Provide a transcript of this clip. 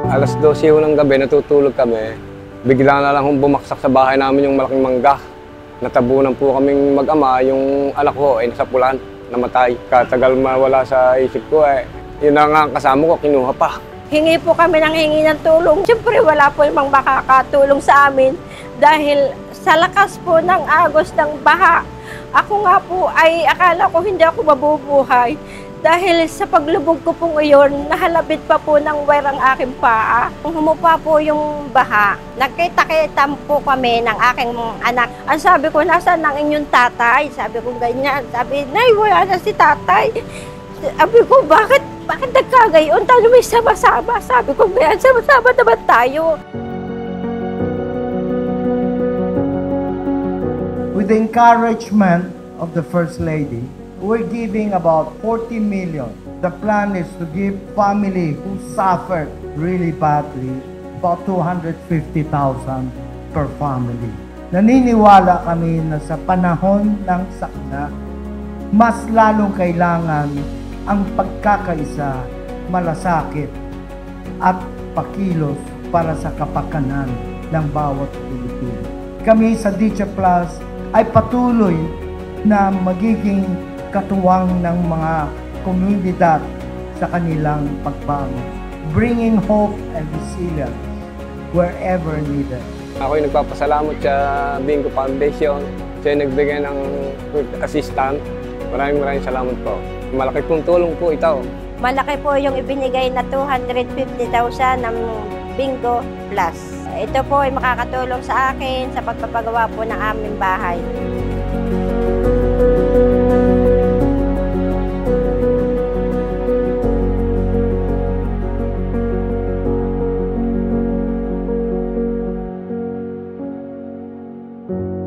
Alas 12 ng gabi, natutulog kami. Bigla na lang bumaksak sa bahay namin yung malaking mangga. Natabunan po kaming mag-ama, yung anak ko ay nasa pulan, namatay. Katagal mawala sa isip ko yun na nga ang kasama ko, kinuha pa. Hingi po kami ng hingi ng tulong. Siyempre wala po yung makakatulong sa amin dahil sa lakas po ng agos ng baha. Ako nga po ay akala ko hindi ako mabubuhay dahil sa paglubog ko po ngayon, nahalabit pa po ng wire ang aking paa. Humupa po yung baha. Nagkita-kita po kami ng aking anak. Ang sabi ko, nasaan ang inyong tatay? Sabi ko ganyan. Sabi, Nay, wala na si tatay. Sabi ko, bakit nagkagayon? Tayo may sama-sama. Sabi ko, ganyan, sama-sama naman tayo. With the encouragement of the First Lady, we're giving about 40 million. The plan is to give family who suffered really badly about 250,000 per family. Naniniwala kami na sa panahon ng sakuna, mas lalong kailangan ang pagkakaisa, malasakit at pakilos para sa kapakanan ng bawat Pilipino. Kami sa Dicha Plus ay patuloy na magiging katuwang ng mga komunidad sa kanilang pagbangon, bringing hope and resilience wherever needed. Ako'y nagpapasalamat sa Bingo Foundation. Siya nagbigay ng assistant. Maraming salamat po. Malaki pong tulong po ito. Malaki po yung ibinigay na 250,000 ng Bingo Plus. Ito po ay makakatulong sa akin sa pagpapagawa po ng aming bahay. Thank you.